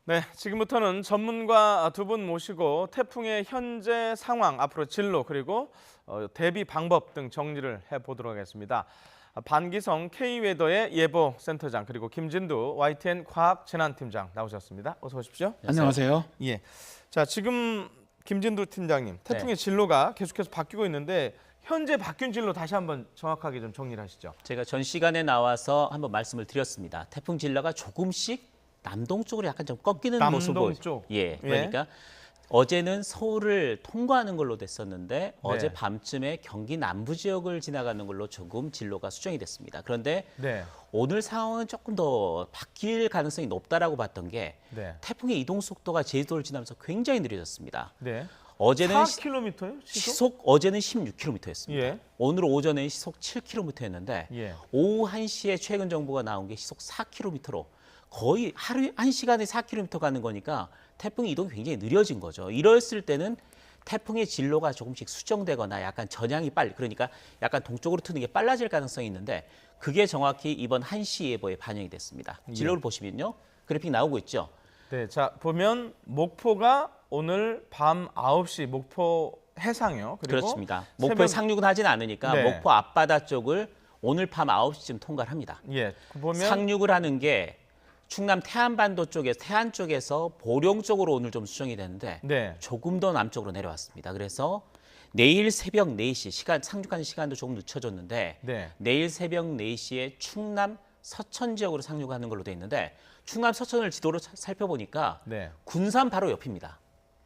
네, 지금부터는 전문가 두 분 모시고 태풍의 현재 상황, 앞으로 진로, 그리고 대비 방법 등 정리를 해보도록 하겠습니다. 반기성 K웨더의 예보센터장, 그리고 김진두 YTN 과학재난팀장 나오셨습니다. 어서 오십시오. 안녕하세요. 예. 자, 지금 김진두 팀장님, 태풍의 네. 진로가 계속해서 바뀌고 있는데 현재 바뀐 진로 다시 한번 정확하게 좀 정리를 하시죠. 제가 전 시간에 나와서 한번 말씀을 드렸습니다. 태풍 진로가 조금씩 남동쪽으로 약간 좀 꺾이는 모습을 남동쪽. 보여요. 예, 그러니까 어제는 서울을 통과하는 걸로 됐었는데 어제 밤쯤에 경기 남부 지역을 지나가는 걸로 조금 진로가 수정이 됐습니다. 그런데 네. 오늘 상황은 조금 더 바뀔 가능성이 높다라고 봤던 게 네. 태풍의 이동 속도가 제주도를 지나면서 굉장히 느려졌습니다. 네. 어제는 4km요? 시속 어제는 16km였습니다. 예. 오늘 오전에 시속 7km였는데 예. 오후 1시에 최근 정보가 나온 게 시속 4km로 거의 하루 1시간에 4km 가는 거니까 태풍의 이동이 굉장히 느려진 거죠. 이랬을 때는 태풍의 진로가 조금씩 수정되거나 약간 전향이 빨리, 그러니까 약간 동쪽으로 트는 게 빨라질 가능성이 있는데 그게 정확히 이번 1시 예보에 반영이 됐습니다. 진로를 보시면요. 그래픽 나오고 있죠. 네, 자 보면 목포가 오늘 밤 9시 목포 해상이요. 그리고 그렇습니다. 목포에 상륙은 하진 않으니까 네. 목포 앞바다 쪽을 오늘 밤 9시쯤 통과를 합니다. 예, 보면 상륙을 하는 게 충남 태안반도 쪽에서 태안 쪽에서 보령 쪽으로 오늘 좀 수정이 되는데 네. 조금 더 남쪽으로 내려왔습니다. 그래서 내일 새벽 4시 시간 상륙하는 시간도 조금 늦춰졌는데 네. 내일 새벽 4시에 충남 서천 지역으로 상륙하는 걸로 돼 있는데 충남 서천을 지도로 살펴보니까 네. 군산 바로 옆입니다.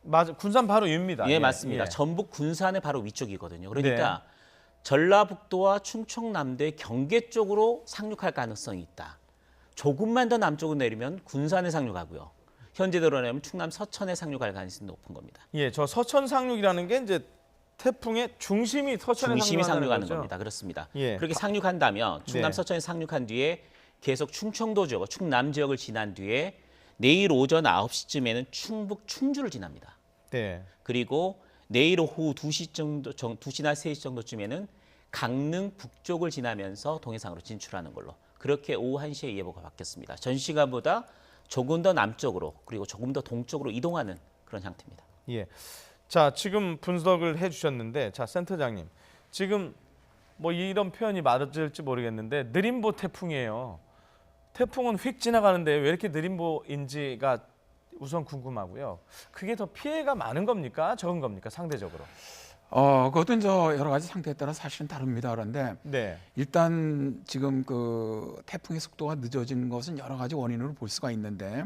맞아. 군산 바로 위입니다. 예, 맞습니다. 예. 전북 군산의 바로 위쪽이거든요. 그러니까 전라북도와 충청남도의 경계 쪽으로 상륙할 가능성이 있다. 조금만 더 남쪽으로 내리면 군산에 상륙하고요. 현재대로라면 충남 서천에 상륙할 가능성이 높은 겁니다. 예, 저 서천 상륙이라는 게 이제 태풍의 중심이 서천에 중심이 상륙하는 거죠? 겁니다. 그렇습니다. 예. 그렇게 상륙한다면 충남 네. 서천에 상륙한 뒤에 계속 충청도 지역, 충남 지역을 지난 뒤에 내일 오전 9시쯤에는 충북 충주를 지납니다. 네. 그리고 내일 오후 2시 정도, 2시나 3시 정도쯤에는 강릉 북쪽을 지나면서 동해상으로 진출하는 걸로 그렇게 오후 1시에 예보가 바뀌었습니다. 전 시간보다 조금 더 남쪽으로 그리고 조금 더 동쪽으로 이동하는 그런 형태입니다. 예. 자, 지금 분석을 해 주셨는데 자, 센터장님. 지금 뭐 이런 표현이 맞을지 모르겠는데 느림보 태풍이에요. 태풍은 휙 지나가는데 왜 이렇게 느림보인지가 우선 궁금하고요. 그게 더 피해가 많은 겁니까? 적은 겁니까? 상대적으로. 그것도 저 여러 가지 상태에 따라 사실은 다릅니다. 그런데 네. 일단 지금 그 태풍의 속도가 늦어진 것은 여러 가지 원인으로 볼 수가 있는데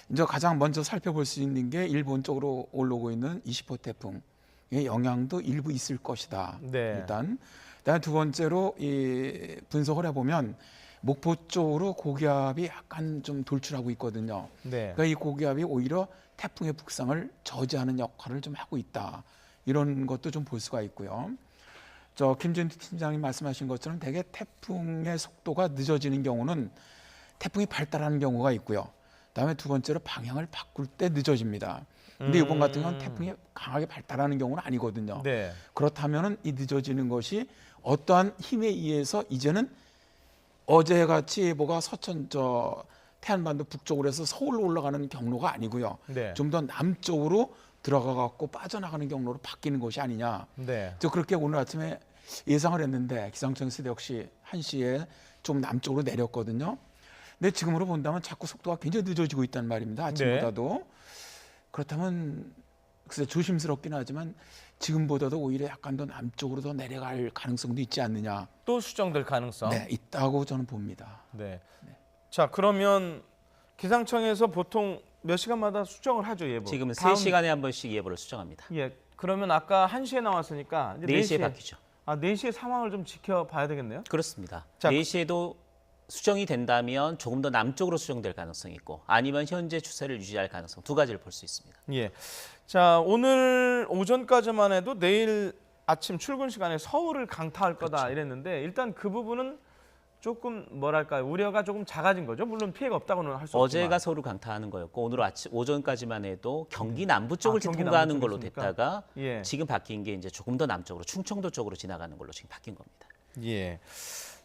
이제 가장 먼저 살펴볼 수 있는 게 일본 쪽으로 올라오고 있는 20호 태풍의 영향도 일부 있을 것이다. 네. 일단 그다음에 두 번째로 이 분석을 해보면 목포 쪽으로 고기압이 약간 좀 돌출하고 있거든요. 네. 그러니까 이 고기압이 오히려 태풍의 북상을 저지하는 역할을 좀 하고 있다. 이런 것도 좀 볼 수가 있고요. 저 김진두 팀장님 말씀하신 것처럼 대개 태풍의 속도가 늦어지는 경우는 태풍이 발달하는 경우가 있고요. 그다음에 두 번째로 방향을 바꿀 때 늦어집니다. 근데 이번 같은 경우는 태풍이 강하게 발달하는 경우는 아니거든요. 네. 그렇다면은 이 늦어지는 것이 어떠한 힘에 의해서 이제는 어제 같이 예보가 서천 저 태안반도 북쪽으로 해서 서울로 올라가는 경로가 아니고요. 네. 좀 더 남쪽으로 들어가 갖고 빠져나가는 경로로 바뀌는 것이 아니냐. 네. 저 그렇게 오늘 아침에 예상을 했는데 기상청에서 역시 1시에 좀 남쪽으로 내렸거든요. 근데 지금으로 본다면 자꾸 속도가 굉장히 늦어지고 있다는 말입니다. 아침보다도. 그렇다면 글쎄 조심스럽긴 하지만 지금보다도 오히려 약간 더 남쪽으로 더 내려갈 가능성도 있지 않느냐. 또 수정될 가능성. 네, 있다고 저는 봅니다. 네. 자, 그러면 기상청에서 보통 몇 시간마다 수정을 하죠, 예보. 지금은 다음- 3시간에 한 번씩 예보를 수정합니다. 예. 그러면 아까 1시에 나왔으니까 이제 4시에 바뀌죠. 아, 4시에 상황을 좀 지켜봐야 되겠네요. 그렇습니다. 자, 4시에도 수정이 된다면 조금 더 남쪽으로 수정될 가능성이 있고 아니면 현재 추세를 유지할 가능성 두 가지를 볼 수 있습니다. 예. 자, 오늘 오전까지만 해도 내일 아침 출근 시간에 서울을 강타할 거다 그렇죠. 이랬는데 일단 그 부분은 조금 뭐랄까요, 우려가 조금 작아진 거죠. 물론 피해가 없다고는 할 수 없지만. 어제가 서울을 강타하는 거였고 오늘 아침 오전까지만 해도 경기 남부 쪽을 경기 통과하는 남부 걸로 쪽이었습니까? 됐다가 예. 지금 바뀐 게 이제 조금 더 남쪽으로 충청도 쪽으로 지나가는 걸로 지금 바뀐 겁니다. 예.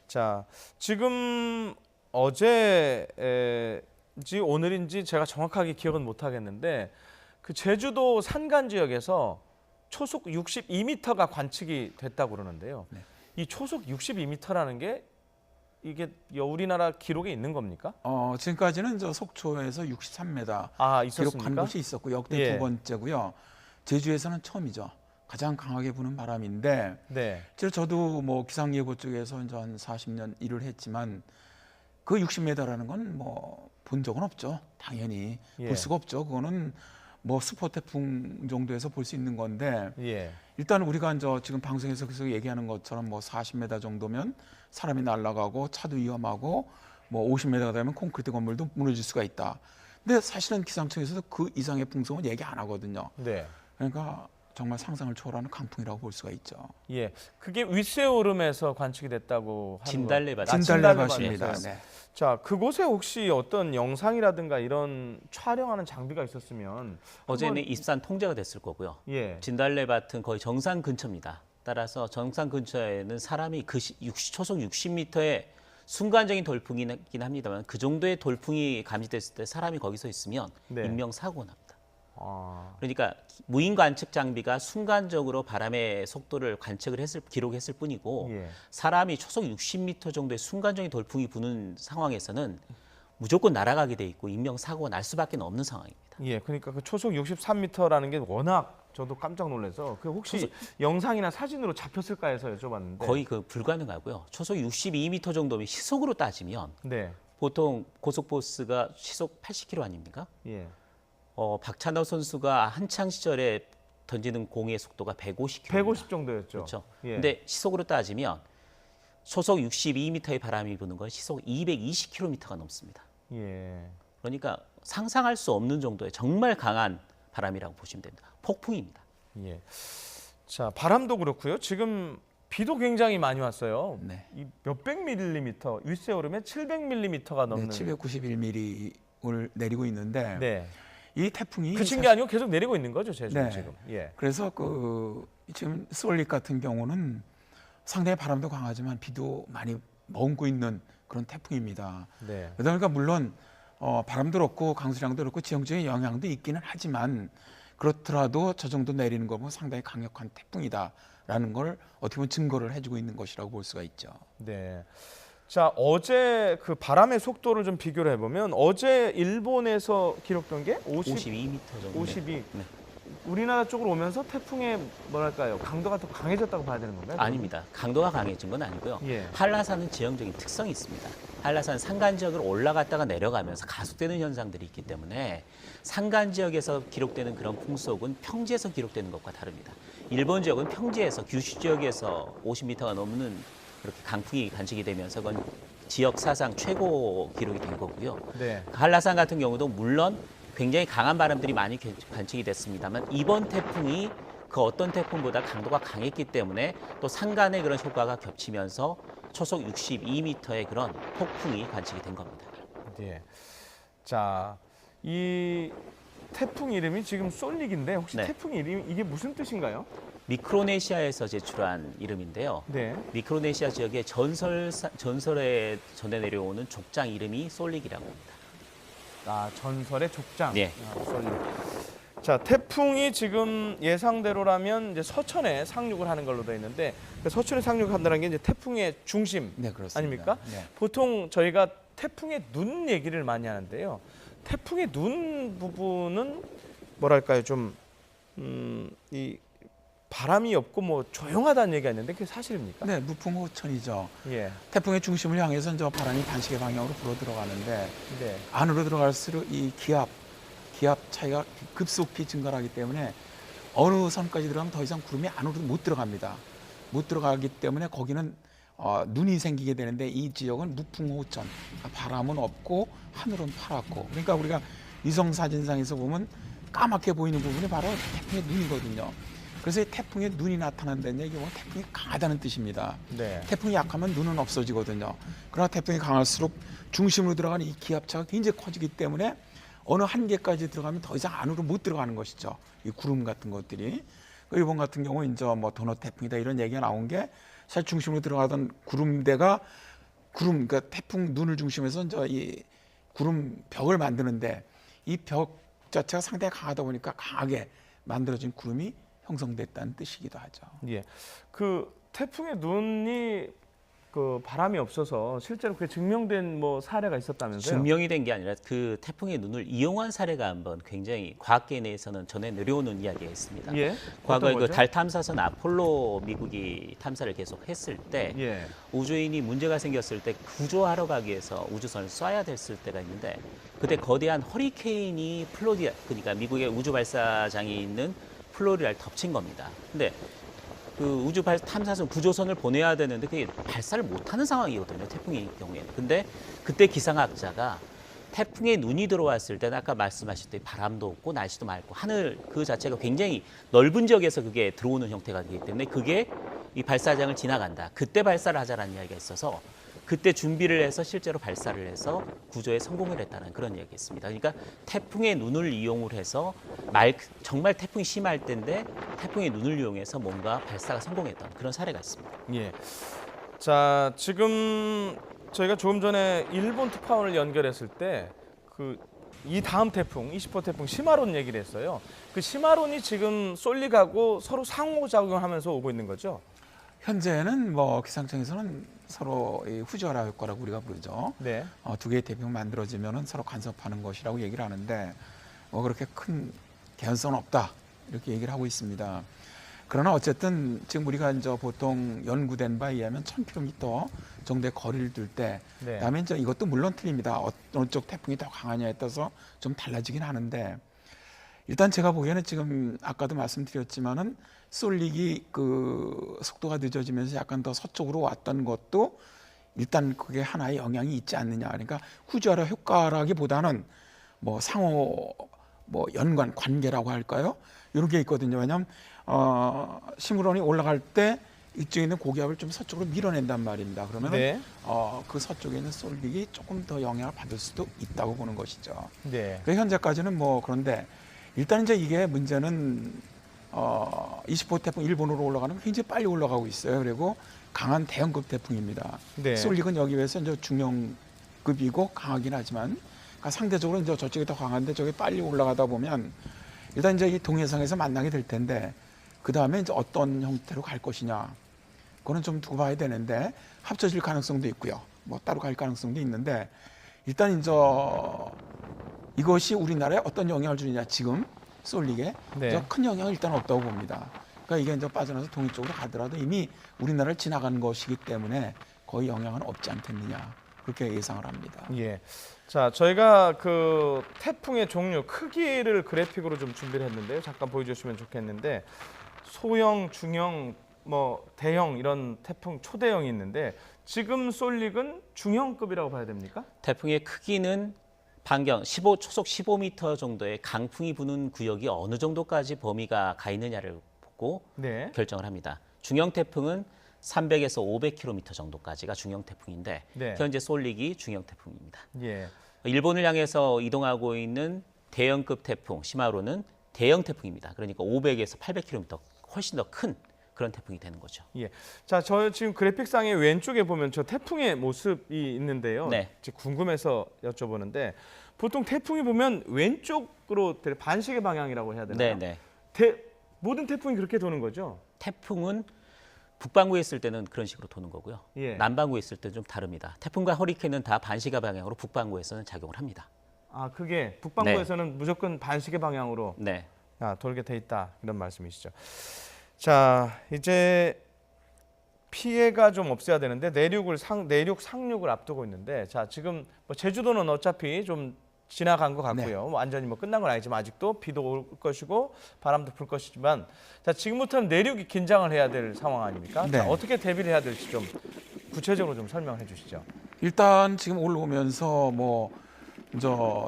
자, 지금 어제 어제인지 오늘인지 제가 정확하게 기억은 못 하겠는데 그 제주도 산간 지역에서 초속 62m가 관측이 됐다고 그러는데요. 네. 이 초속 62m라는 게 이게 우리나라 기록에 있는 겁니까? 지금까지는 저 속초에서 63m 아, 기록한 있었습니까? 곳이 있었고 역대 예. 두 번째고요. 제주에서는 처음이죠. 가장 강하게 부는 바람인데 네. 실제 저도 뭐 기상예보 쪽에서 이제 한 40년 일을 했지만 그 60m라는 건 뭐 본 적은 없죠. 당연히 예. 볼 수가 없죠. 그거는 뭐 슈퍼 태풍 정도에서 볼 수 있는 건데 예. 일단 우리가 이제 지금 방송에서 계속 얘기하는 것처럼 뭐 40m 정도면 사람이 날아가고 차도 위험하고 뭐 50m가 되면 콘크리트 건물도 무너질 수가 있다. 근데 사실은 기상청에서도 그 이상의 풍속은 얘기 안 하거든요. 네. 그러니까 정말 상상을 초월하는 강풍이라고 볼 수가 있죠. 예. 그게 윗세오름에서 관측이 됐다고 하는 진달래밭. 거. 진달래밭입니다. 진달래밭에서. 네. 자, 그곳에 혹시 어떤 영상이라든가 이런 촬영하는 장비가 있었으면 어제는 한번- 입산 통제가 됐을 거고요. 예. 진달래밭은 거의 정상 근처입니다. 따라서 정상 근처에는 사람이 초속 60m의 순간적인 돌풍이긴 합니다만 그 정도의 돌풍이 감지됐을 때 사람이 거기서 있으면 네. 인명사고가 납니다. 아. 그러니까 무인 관측 장비가 순간적으로 바람의 속도를 기록했을 뿐이고 예. 사람이 초속 60m 정도의 순간적인 돌풍이 부는 상황에서는 무조건 날아가게 돼 있고 인명사고가 날 수밖에 없는 상황입니다. 예. 그러니까 그 초속 63m라는 게 워낙 저도 깜짝 놀라서 그 혹시 영상이나 사진으로 잡혔을까 해서 여쭤봤는데 거의 그 불가능하고요. 초속 62m 정도면 시속으로 따지면 네. 보통 고속버스가 시속 80km 아닙니까? 예. 박찬호 선수가 한창 시절에 던지는 공의 속도가 150km. 150 정도였죠. 그렇죠. 예. 근데 시속으로 따지면 초속 62m의 바람이 부는 건 시속 220km가 넘습니다. 예. 그러니까 상상할 수 없는 정도의 정말 강한 바람이라고 보시면 됩니다. 폭풍입니다. 예. 자, 바람도 그렇고요. 지금 비도 굉장히 많이 왔어요. 네. 이 몇백 밀리미터, 윗세오름에 700밀리미터가 넘는. 네, 791mm를 내리고 있는데 네. 이 태풍이 그친 게 아니고 계속 내리고 있는 거죠, 제주 네. 지금. 예. 그래서 그 지금 스월릭 같은 경우는 상당히 바람도 강하지만 비도 많이 머금고 있는 그런 태풍입니다. 네. 그러니까 물론 바람도 그렇고 강수량도 그렇고 지형적인 영향도 있기는 하지만 그렇더라도 저 정도 내리는 거 보면 상당히 강력한 태풍이다라는 걸 어떻게 보면 증거를 해주고 있는 것이라고 볼 수가 있죠. 네. 자, 어제 그 바람의 속도를 좀 비교를 해보면 어제 일본에서 기록된 게 52m 정도. 52. 네. 우리나라 쪽으로 오면서 태풍의 뭐랄까요 강도가 더 강해졌다고 봐야 되는 건가요? 아닙니다. 강도가 강해진 건 아니고요. 예. 한라산은 지형적인 특성이 있습니다. 한라산 산간 지역을 올라갔다가 내려가면서 가속되는 현상들이 있기 때문에 산간 지역에서 기록되는 그런 풍속은 평지에서 기록되는 것과 다릅니다. 일본 지역은 평지에서 규슈 지역에서 50m가 넘는 그렇게 강풍이 관측이 되면서 그건 지역 사상 최고 기록이 된 거고요. 네. 한라산 같은 경우도 물론 굉장히 강한 바람들이 많이 관측이 됐습니다만 이번 태풍이 그 어떤 태풍보다 강도가 강했기 때문에 또 산간의 그런 효과가 겹치면서 초속 62m의 그런 폭풍이 관측이 된 겁니다. 네. 자, 이 태풍 이름이 지금 쏠릭인데 혹시 네. 태풍 이름 이게 무슨 뜻인가요? 미크로네시아에서 제출한 이름인데요. 네. 미크로네시아 지역의 전설에 전해 내려오는 족장 이름이 쏠릭이라고 합니다. 아, 전설의 족장. 네. 아, 쏠릭. 자, 태풍이 지금 예상대로라면 이제 서천에 상륙을 하는 걸로 되어 있는데 그 서천에 상륙한다는 게 이제 태풍의 중심 네, 그렇습니다. 아닙니까? 네. 보통 저희가 태풍의 눈 얘기를 많이 하는데요. 태풍의 눈 부분은 뭐랄까요, 좀 이 바람이 없고 뭐 조용하다는 얘기가 있는데 그게 사실입니까? 네, 무풍호천이죠. 예, 태풍의 중심을 향해서 이제 바람이 반시계 방향으로 불어 들어가는데 네, 안으로 들어갈수록 이 기압 차이가 급속히 증가하기 때문에 어느 선까지 들어가면 더 이상 구름이 안으로 못 들어갑니다. 못 들어가기 때문에 거기는 눈이 생기게 되는데 이 지역은 무풍호천, 바람은 없고 하늘은 파랗고, 그러니까 우리가 위성 사진상에서 보면 까맣게 보이는 부분이 바로 태풍의 눈이거든요. 그래서 이 태풍의 눈이 나타난다는 얘기는 태풍이 강하다는 뜻입니다. 네, 태풍이 약하면 눈은 없어지거든요. 그러나 태풍이 강할수록 중심으로 들어가는 이 기압차가 굉장히 커지기 때문에 어느 한계까지 들어가면 더 이상 안으로 못 들어가는 것이죠. 이 구름 같은 것들이. 일본 같은 경우 이제 뭐 도너 태풍이다 이런 얘기가 나온 게 사실 중심으로 들어가던 구름대가 그러니까 태풍 눈을 중심해서 이제 이 구름 벽을 만드는데 이 벽 자체가 상당히 강하다 보니까 강하게 만들어진 구름이 형성됐다는 뜻이기도 하죠. 예. 그 태풍의 눈이 그 바람이 없어서 실제로 그게 증명된 뭐 사례가 있었다면서요? 증명이 된 게 아니라 그 태풍의 눈을 이용한 사례가 한번 굉장히 과학계 내에서는 전해 내려오는 이야기가 있습니다. 예. 과거에 어떤 그 거죠? 달 탐사선 아폴로 미국이 탐사를 계속 했을 때 예. 우주인이 문제가 생겼을 때 구조하러 가기 위해서 우주선을 쏴야 됐을 때가 있는데 그때 거대한 허리케인이 플로리다, 그러니까 미국의 우주 발사장이 있는 플로리다를 덮친 겁니다. 근데 그 우주 탐사선 구조선을 보내야 되는데 그게 발사를 못하는 상황이거든요. 태풍의 경우에는. 근데 그때 기상학자가 태풍의 눈이 들어왔을 때는 아까 말씀하셨듯이 바람도 없고 날씨도 맑고 하늘 그 자체가 굉장히 넓은 지역에서 그게 들어오는 형태가 되기 때문에 그게 이 발사장을 지나간다. 그때 발사를 하자라는 이야기가 있어서 그때 준비를 해서 실제로 발사를 해서 구조에 성공을 했다는 그런 이야기가 있습니다. 그러니까 태풍의 눈을 이용을 해서 정말 태풍이 심할 때인데 태풍의 눈을 이용해서 뭔가 발사가 성공했던 그런 사례가 있습니다. 예. 자, 지금 저희가 조금 전에 일본 특파원을 연결했을 때 그 이 다음 태풍, 20호 태풍 시마론 얘기를 했어요. 그 시마론이 지금 쏠리가고 서로 상호작용하면서 오고 있는 거죠? 현재는 뭐 기상청에서는 서로 이 후지어라 효과라고 우리가 부르죠. 네. 두 개의 태풍 만들어지면은 서로 간섭하는 것이라고 얘기를 하는데 뭐 그렇게 큰 개연성은 없다 이렇게 얘기를 하고 있습니다. 그러나 어쨌든 지금 우리가 이제 보통 연구된 바에 의하면 1,000km 정도의 거리를 둘 때, 네. 그다음에 이제 이것도 물론 틀립니다. 어느 쪽 태풍이 더 강하냐에 따라서 좀 달라지긴 하는데 일단 제가 보기에는 지금 아까도 말씀드렸지만은 쏠리기 그 속도가 늦어지면서 약간 더 서쪽으로 왔던 것도 일단 그게 하나의 영향이 있지 않느냐. 그러니까 후지어라 효과라기보다는 뭐 상호 뭐 연관 관계라고 할까요? 이런 게 있거든요. 왜냐하면 시무론이 올라갈 때 이쪽에 있는 고기압을 좀 서쪽으로 밀어낸단 말입니다. 그러면 네. 그 서쪽에 있는 쏠릭이 조금 더 영향을 받을 수도 있다고 보는 것이죠. 네. 그 현재까지는 뭐 그런데 일단 이제 이게 문제는 20호 태풍 일본으로 올라가는 건 굉장히 빨리 올라가고 있어요. 그리고 강한 대형급 태풍입니다. 네. 쏠릭은 여기 비해서 이제 중형급이고 강하긴 하지만 그러니까 상대적으로 이제 저쪽이 더 강한데 저기 빨리 올라가다 보면 일단 이제 이 동해상에서 만나게 될 텐데 그 다음에 이제 어떤 형태로 갈 것이냐 그거는 좀 두고 봐야 되는데 합쳐질 가능성도 있고요. 뭐 따로 갈 가능성도 있는데 일단 이제 이것이 우리나라에 어떤 영향을 주느냐 지금 쏠릭에 네. 큰 영향은 일단 없다고 봅니다. 그러니까 이게 이제 빠져나서 동해 쪽으로 가더라도 이미 우리나라를 지나가는 것이기 때문에 거의 영향은 없지 않겠느냐 그렇게 예상을 합니다. 예. 자, 저희가 그 태풍의 종류, 크기를 그래픽으로 좀 준비를 했는데요. 잠깐 보여주시면 좋겠는데 소형, 중형, 뭐 대형 이런 태풍 초대형이 있는데 지금 쏠릭은 중형급이라고 봐야 됩니까? 태풍의 크기는 반경 초속 15m 정도의 강풍이 부는 구역이 어느 정도까지 범위가 가 있느냐를 보고 네. 결정을 합니다. 중형 태풍은 300에서 500km 정도까지가 중형 태풍인데 네. 현재 쏠릭이 중형 태풍입니다. 예. 일본을 향해서 이동하고 있는 대형급 태풍 시마로는 대형 태풍입니다. 그러니까 500에서 800km 훨씬 더 큰 그런 태풍이 되는 거죠. 예. 자, 저 지금 그래픽상의 왼쪽에 보면 저 태풍의 모습이 있는데요. 네. 지금 궁금해서 여쭤보는데 보통 태풍이 보면 왼쪽으로 반시계 방향이라고 해야 되나요? 네. 모든 태풍이 그렇게 도는 거죠? 태풍은 북반구에 있을 때는 그런 식으로 도는 거고요. 예. 남반구에 있을 때는 좀 다릅니다. 태풍과 허리케인은 다 반시계 방향으로 북반구에서는 작용을 합니다. 아, 그게 북반구에서는 무조건 반시계 방향으로 네. 돌게 돼 있다 이런 말씀이시죠. 자, 이제 피해가 좀 없어야 되는데 내륙 상륙을 앞두고 있는데 자, 지금 뭐 제주도는 어차피 좀 지나간 것 같고요. 완전히 뭐 끝난 건 아니지만 아직도 비도 올 것이고 바람도 불 것이지만 자, 지금부터는 내륙이 긴장을 해야 될 상황 아닙니까? 네. 자, 어떻게 대비를 해야 될지 좀 구체적으로 좀 설명해 주시죠. 일단 지금 올라오면서 뭐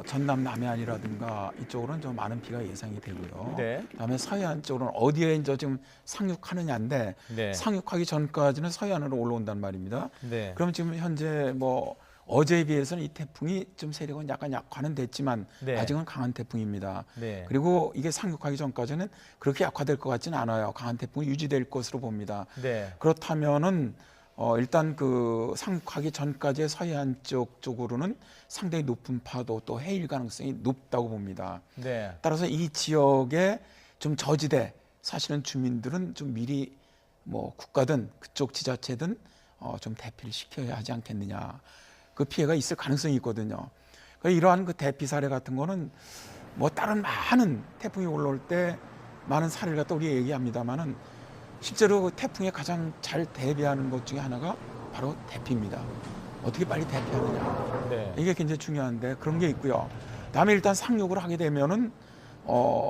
전남 남해안이라든가 이쪽으로는 좀 많은 비가 예상이 되고요. 네. 그다음에 서해안 쪽으로는 어디에 이제 지금 상륙하느냐인데 네. 상륙하기 전까지는 서해안으로 올라온단 말입니다. 네. 그럼 지금 현재 뭐 어제에 비해서는 이 태풍이 좀 세력은 약간 약화는 됐지만 네. 아직은 강한 태풍입니다. 네. 그리고 이게 상륙하기 전까지는 그렇게 약화될 것 같지는 않아요. 강한 태풍이 유지될 것으로 봅니다. 네. 그렇다면은 일단 그 상륙하기 전까지의 서해안 쪽으로는 상당히 높은 파도 또 해일 가능성이 높다고 봅니다. 네. 따라서 이 지역에 좀 저지대 사시는 주민들은 좀 미리 뭐 국가든 그쪽 지자체든 좀 대피를 시켜야 하지 않겠느냐. 그 피해가 있을 가능성이 있거든요. 그러니까 이러한 그 대피 사례 같은 거는 뭐 다른 많은 태풍이 올라올 때 많은 사례를 갖다 우리 얘기합니다만은 실제로 그 태풍에 가장 잘 대비하는 것 중에 하나가 바로 대피입니다. 어떻게 빨리 대피하느냐. 네. 이게 굉장히 중요한데 그런 게 있고요. 다음에 일단 상륙을 하게 되면은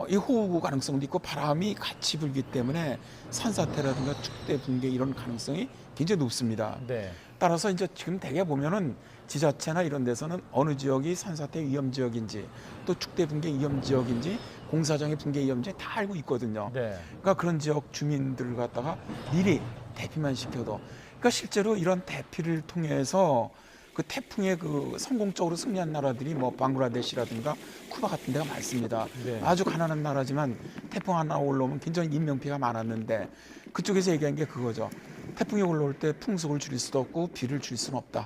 이 호우 가능성도 있고 바람이 같이 불기 때문에 산사태라든가 축대 붕괴 이런 가능성이 굉장히 높습니다. 네. 따라서 이제 지금 대개 보면은 지자체나 이런 데서는 어느 지역이 산사태 위험 지역인지 또 축대 붕괴 위험 지역인지 공사장의 붕괴 위험지 다 알고 있거든요. 네. 그러니까 그런 지역 주민들을 갖다가 미리 대피만 시켜도 그러니까 실제로 이런 대피를 통해서 그 태풍에 그 성공적으로 승리한 나라들이 뭐 방글라데시라든가 쿠바 같은 데가 많습니다. 네. 아주 가난한 나라지만 태풍 하나 올라오면 굉장히 인명피해가 많았는데 그쪽에서 얘기한 게 그거죠. 태풍이 올라올 때 풍속을 줄일 수도 없고 비를 줄일 수는 없다.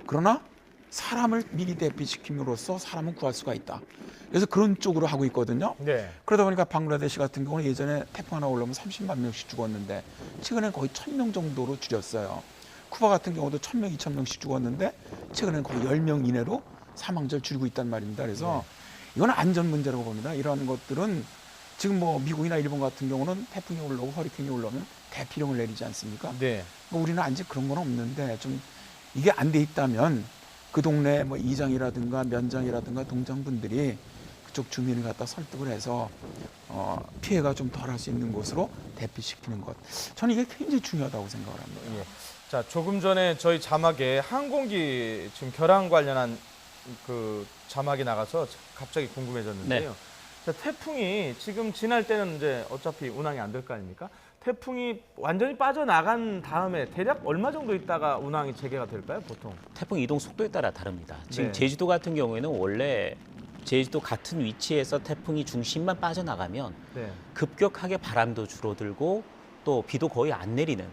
그러나 사람을 미리 대피시킴으로써 사람은 구할 수가 있다. 그래서 그런 쪽으로 하고 있거든요. 네. 그러다 보니까 방글라데시 같은 경우는 예전에 태풍 하나 올라오면 30만 명씩 죽었는데 최근에 거의 1,000명 정도로 줄였어요. 쿠바 같은 경우도 1,000명, 2,000명씩 죽었는데 최근에는 거의 10명 이내로 사망자를 줄이고 있단 말입니다. 그래서 이건 안전 문제라고 봅니다. 이러한 것들은 지금 뭐 미국이나 일본 같은 경우는 태풍이 올라오고 허리케인이 올라오면 대피령을 내리지 않습니까? 네. 뭐 우리는 아직 그런 건 없는데 좀 이게 안 돼 있다면 그 동네 뭐 이장이라든가 면장이라든가 동장분들이 그쪽 주민을 갖다 설득을 해서 피해가 좀 덜할 수 있는 곳으로 대피시키는 것. 저는 이게 굉장히 중요하다고 생각을 합니다. 예. 자, 조금 전에 저희 자막에 항공기 지금 결항 관련한 그 자막이 나가서 갑자기 궁금해졌는데요. 네. 자, 태풍이 지금 지날 때는 이제 어차피 운항이 안 될 거 아닙니까? 태풍이 완전히 빠져나간 다음에 대략 얼마 정도 있다가 운항이 재개가 될까요, 보통? 태풍 이동 속도에 따라 다릅니다. 지금 네. 제주도 같은 경우에는 원래 제주도 같은 위치에서 태풍이 중심만 빠져나가면 네. 급격하게 바람도 줄어들고 또 비도 거의 안 내리는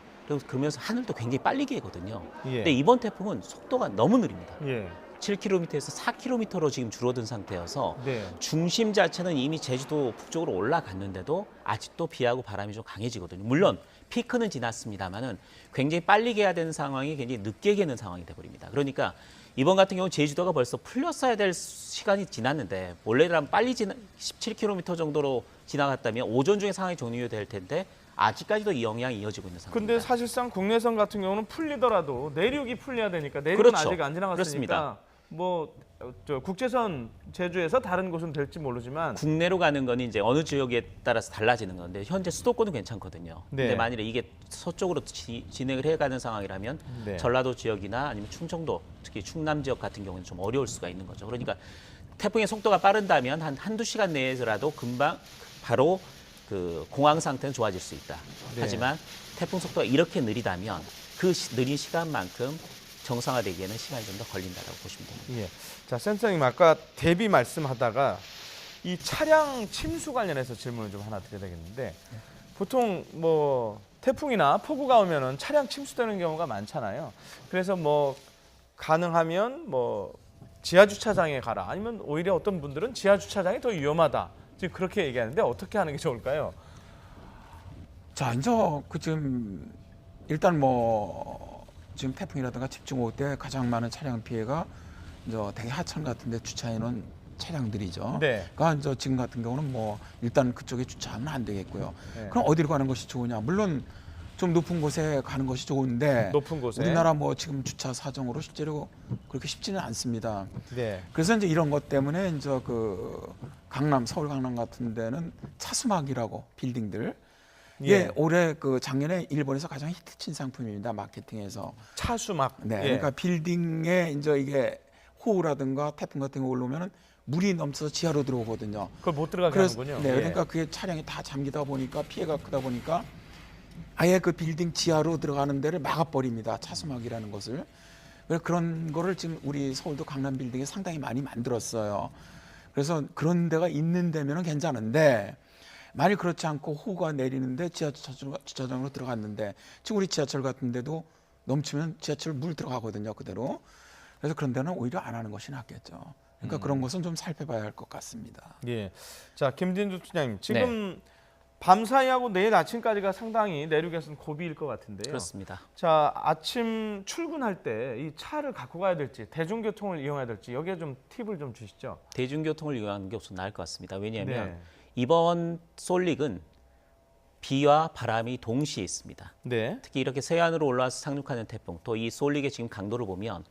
그러면서 하늘도 굉장히 빨리 개거든요. 예. 근데 이번 태풍은 속도가 너무 느립니다. 예. 7km에서 4km로 지금 줄어든 상태여서 네. 중심 자체는 이미 제주도 북쪽으로 올라갔는데도 아직도 비하고 바람이 좀 강해지거든요. 물론 피크는 지났습니다만은 굉장히 빨리 개야 되는 상황이 굉장히 늦게 개는 상황이 돼버립니다. 그러니까 이번 같은 경우 제주도가 벌써 풀렸어야 될 시간이 지났는데 원래라면 빨리 17km 정도로 지나갔다면 오전 중에 상황이 종료될 텐데 아직까지도 이 영향이 이어지고 있는 상황입니다. 근데 사실상 국내선 같은 경우는 풀리더라도 내륙이 풀려야 되니까 내륙은 그렇죠. 아직 안 지나갔으니까 그렇습니다. 뭐 저 국제선 제주에서 다른 곳은 될지 모르지만 국내로 가는 건 이제 어느 지역에 따라서 달라지는 건데 현재 수도권은 괜찮거든요. 네. 근데 만일에 이게 서쪽으로 진행을 해가는 상황이라면 네. 전라도 지역이나 아니면 충청도 특히 충남 지역 같은 경우는 좀 어려울 수가 있는 거죠. 그러니까 태풍의 속도가 빠른다면 한두 시간 내에서라도 금방 바로 그 공항 상태는 좋아질 수 있다. 네. 하지만 태풍 속도가 이렇게 느리다면 그 느린 시간만큼 정상화되기에는 시간이 좀 더 걸린다고 보시면 됩니다. 예. 자, 센터님 아까 대비 말씀하다가 이 차량 침수 관련해서 질문을 좀 하나 드려야 되겠는데 보통 뭐 태풍이나 폭우가 오면은 차량 침수되는 경우가 많잖아요. 그래서 뭐 가능하면 뭐 지하 주차장에 가라 아니면 오히려 어떤 분들은 지하 주차장이 더 위험하다. 지금 그렇게 얘기하는데 어떻게 하는 게 좋을까요? 자, 이제 그 지금 일단 뭐 지금 태풍이라든가 집중 올 때 가장 많은 차량 피해가 이제 대개 하천 같은데 주차해 놓은 차량들이죠. 네. 그러니까 이제 지금 같은 경우는 뭐 일단 그쪽에 주차하면 안 되겠고요. 네. 그럼 어디로 가는 것이 좋으냐? 물론 좀 높은 곳에 가는 것이 좋은데 높은 곳에. 우리나라 뭐 지금 주차 사정으로 실제로 그렇게 쉽지는 않습니다. 네. 그래서 이제 이런 것 때문에 이제 그 강남, 서울 강남 같은 데는 차수막이라고 빌딩들 예, 올해 그 작년에 일본에서 가장 히트친 상품입니다. 마케팅에서. 차수막. 네. 예. 그러니까 빌딩에 이제 이게 호우라든가 태풍 같은 거 올라오면은 물이 넘쳐서 지하로 들어오거든요. 그걸 못 들어가게 그래서 하는군요. 네, 예. 그러니까 그게 차량이 다 잠기다 보니까 피해가 크다 보니까 아예 그 빌딩 지하로 들어가는 데를 막아버립니다. 차수막이라는 것을. 그래서 그런 거를 지금 우리 서울도 강남 빌딩에 상당히 많이 만들었어요. 그래서 그런 데가 있는 데면은 괜찮은데 만일 그렇지 않고 호우가 내리는데 지하 주차장으로 들어갔는데 지금 우리 지하철 같은 데도 넘치면 지하철 물 들어가거든요, 그대로. 그래서 그런 데는 오히려 안 하는 것이 낫겠죠. 그러니까 그런 것은 좀 살펴봐야 할 것 같습니다. 예. 자, 김진주 팀장님. 지금 밤사이하고 내일 아침까지가 상당히 내륙에서는 고비일 것 같은데요. 그렇습니다. 자, 아침 출근할 때 이 차를 갖고 가야 될지 대중교통을 이용해야 될지 여기에 좀 팁을 좀 주시죠. 대중교통을 이용하는 게 우선 나을 것 같습니다. 왜냐하면 네. 이번 솔릭은 비와 바람이 동시에 있습니다. 네. 특히 이렇게 서해안으로 올라와서 상륙하는 태풍, 또 이 솔릭의 지금 강도를 보면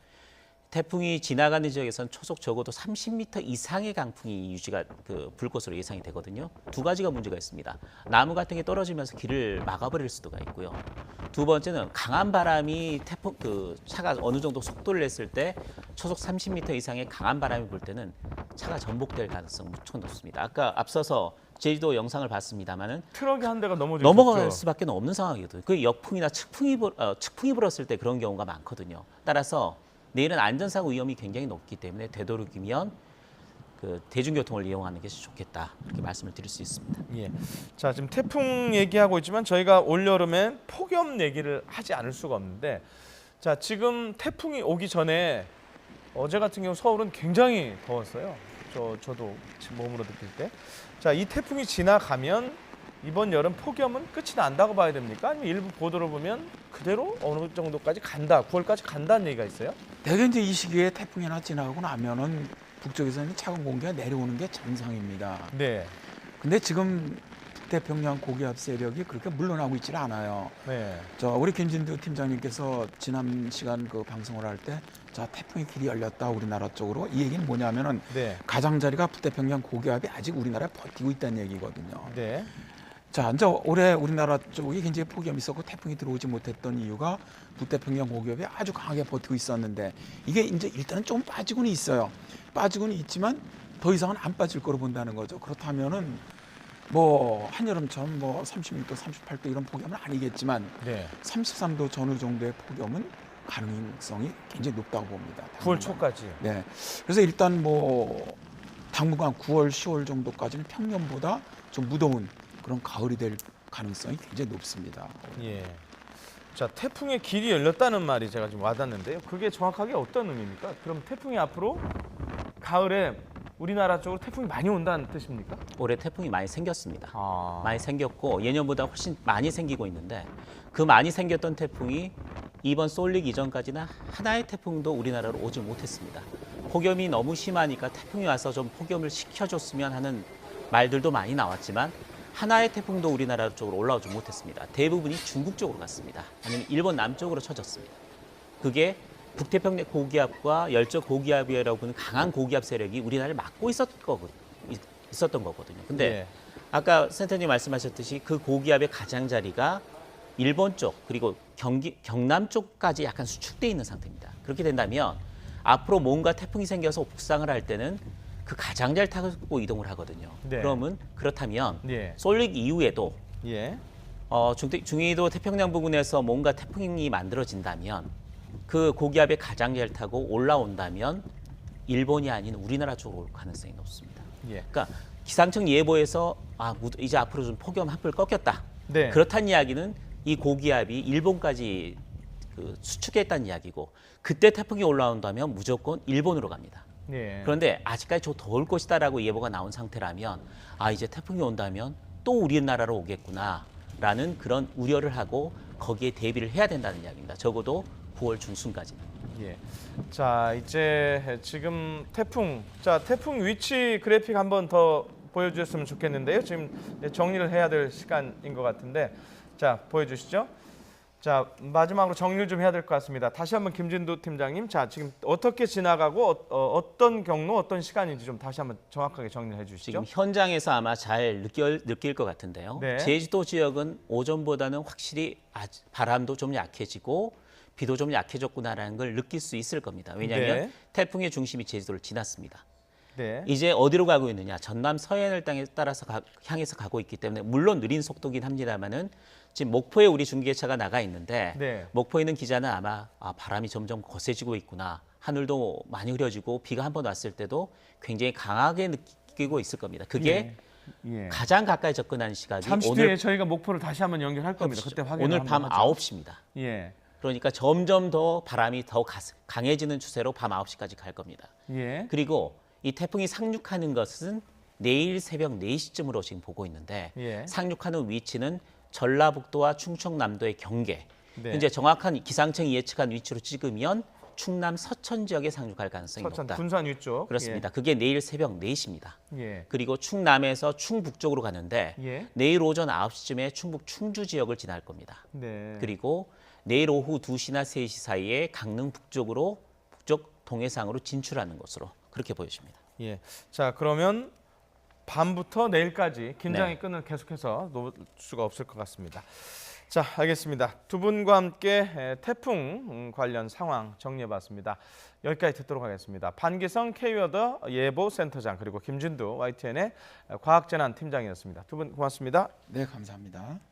태풍이 지나가는 지역에서는 초속 적어도 30m 이상의 강풍이 유지가 불 것으로 예상이 되거든요. 두 가지가 문제가 있습니다. 나무 같은 게 떨어지면서 길을 막아버릴 수도가 있고요. 두 번째는 강한 바람이 태풍 차가 어느 정도 속도를 냈을 때 초속 30m 이상의 강한 바람이 불 때는 차가 전복될 가능성이 무척 높습니다. 아까 앞서서 제주도 영상을 봤습니다만은 트럭이 한 대가 넘어갈 수밖에 없는 상황이거든요. 그 역풍이나 측풍이 불었을 때 그런 경우가 많거든요. 따라서 내일은 안전사고 위험이 굉장히 높기 때문에 되도록이면 대중교통을 이용하는 것이 좋겠다 이렇게 말씀을 드릴 수 있습니다. 예. 자, 지금 태풍 얘기하고 있지만 저희가 올 여름에 폭염 얘기를 하지 않을 수가 없는데, 자, 지금 태풍이 오기 전에 어제 같은 경우 서울은 굉장히 더웠어요. 저도 지금 몸으로 느낄 때. 자, 이 태풍이 지나가면 이번 여름 폭염은 끝이 난다고 봐야 됩니까? 아니면 일부 보도를 보면 그대로 어느 정도까지 간다, 9월까지 간다는 얘기가 있어요? 대개 이제 이 시기에 태풍이 하나 지나가고 나면은 북쪽에서는 차가운 공기가 내려오는 게 정상입니다. 네. 근데 지금 북태평양 고기압 세력이 그렇게 물러나고 있질 않아요. 네. 우리 김진두 팀장님께서 지난 시간 그 방송을 할 때, 자, 태풍의 길이 열렸다 우리나라 쪽으로. 이 얘기는 뭐냐면은 네. 가장자리가 북태평양 고기압이 아직 우리나라에 버티고 있다는 얘기거든요. 네. 자, 이제 올해 우리나라 쪽이 굉장히 폭염이 있었고 태풍이 들어오지 못했던 이유가 북태평양 고기압이 아주 강하게 버티고 있었는데, 이게 이제 일단은 좀 빠지고는 있어요. 빠지고는 있지만 더 이상은 안 빠질 거로 본다는 거죠. 그렇다면은 뭐 한여름처럼 뭐 36도, 38도 이런 폭염은 아니겠지만 네. 33도 전후 정도의 폭염은 가능성이 굉장히 높다고 봅니다. 9월 초까지. 네. 그래서 일단 뭐 당분간 9월, 10월 정도까지는 평년보다 좀 무더운 그런 가을이 될 가능성이 굉장히 높습니다. 예. 자, 태풍의 길이 열렸다는 말이 제가 지금 와닿는데요. 그게 정확하게 어떤 의미입니까? 그럼 태풍이 앞으로 가을에 우리나라 쪽으로 태풍이 많이 온다는 뜻입니까? 올해 태풍이 많이 생겼습니다. 아. 많이 생겼고 예년보다 훨씬 많이 생기고 있는데, 그 많이 생겼던 태풍이 이번 솔릭 이전까지는 하나의 태풍도 우리나라로 오지 못했습니다. 폭염이 너무 심하니까 태풍이 와서 좀 폭염을 식혀줬으면 하는 말들도 많이 나왔지만 하나의 태풍도 우리나라 쪽으로 올라오지 못했습니다. 대부분이 중국 쪽으로 갔습니다. 아니면 일본 남쪽으로 쳐졌습니다. 그게 북태평양 고기압과 열적 고기압이라고 부르는 강한 고기압 세력이 우리나라를 막고 있었던 거거든요. 근데 예. 아까 센터님 말씀하셨듯이 그 고기압의 가장자리가 일본 쪽 그리고 경남 쪽까지 약간 수축돼 있는 상태입니다. 그렇게 된다면 앞으로 뭔가 태풍이 생겨서 북상을 할 때는 그 가장자리를 타고 이동을 하거든요. 네. 그렇다면 예. 솔릭 이후에도 예. 중위도 태평양 부근에서 뭔가 태풍이 만들어진다면 그 고기압의 가장자리를 타고 올라온다면 일본이 아닌 우리나라 쪽으로 올 가능성이 높습니다. 예. 그러니까 기상청 예보에서 이제 앞으로 좀 폭염 한풀 꺾였다. 네. 그렇다는 이야기는 이 고기압이 일본까지 수축했다는 이야기고, 그때 태풍이 올라온다면 무조건 일본으로 갑니다. 예. 그런데 아직까지 좀 더울 것이다라고 예보가 나온 상태라면 이제 태풍이 온다면 또 우리나라로 오겠구나라는 그런 우려를 하고 거기에 대비를 해야 된다는 이야기입니다. 적어도 9월 중순까지는. 예. 자, 이제 지금 태풍 위치 그래픽 한번 더 보여주셨으면 좋겠는데요. 지금 정리를 해야 될 시간인 것 같은데, 자, 보여주시죠. 자, 마지막으로 정리를 좀 해야 될 것 같습니다. 다시 한번 김진두 팀장님, 자, 지금 어떻게 지나가고 어떤 경로, 어떤 시간인지 좀 다시 한번 정확하게 정리를 해주시죠. 지금 현장에서 아마 잘 느낄 것 같은데요. 네. 제주도 지역은 오전보다는 확실히 바람도 좀 약해지고 비도 좀 약해졌구나라는 걸 느낄 수 있을 겁니다. 왜냐하면 네. 태풍의 중심이 제주도를 지났습니다. 네. 이제 어디로 가고 있느냐? 전남 서해안을 따라서 향해서 가고 있기 때문에 물론 느린 속도긴 합니다만은 지금 목포에 우리 중계차가 나가 있는데 네. 목포에 있는 기자는 아마 바람이 점점 거세지고 있구나. 하늘도 많이 흐려지고 비가 한번 왔을 때도 굉장히 강하게 느끼고 있을 겁니다. 그게 예. 가장 가까이 접근하는 시각이 잠시 뒤에 저희가 목포를 다시 한번 연결할 겁니다. 그때 확인 오늘 밤 9시입니다. 예. 그러니까 점점 더 바람이 더 강해지는 추세로 밤 9시까지 갈 겁니다. 예. 그리고 이 태풍이 상륙하는 것은 내일 새벽 4시쯤으로 지금 보고 있는데 예. 상륙하는 위치는 전라북도와 충청남도의 경계. 네. 현재 정확한 기상청이 예측한 위치로 찍으면 충남 서천 지역에 상륙할 가능성이 서천 높다. 군산 위쪽. 그렇습니다. 그게 내일 새벽 4시입니다. 예. 그리고 충남에서 충북쪽으로 가는데 예. 내일 오전 9시쯤에 충북 충주 지역을 지날 겁니다. 네. 그리고 내일 오후 2시나 3시 사이에 강릉 북쪽으로 북쪽 동해상으로 진출하는 것으로 그렇게 보여집니다. 예. 자, 그러면 밤부터 내일까지 긴장의 네. 끈을 계속해서 놓을 수가 없을 것 같습니다. 자, 알겠습니다. 두 분과 함께 태풍 관련 상황 정리해봤습니다. 여기까지 듣도록 하겠습니다. 판기성 K웨더 예보센터장 그리고 김진두 YTN의 과학재난 팀장이었습니다. 두 분 고맙습니다. 네, 감사합니다.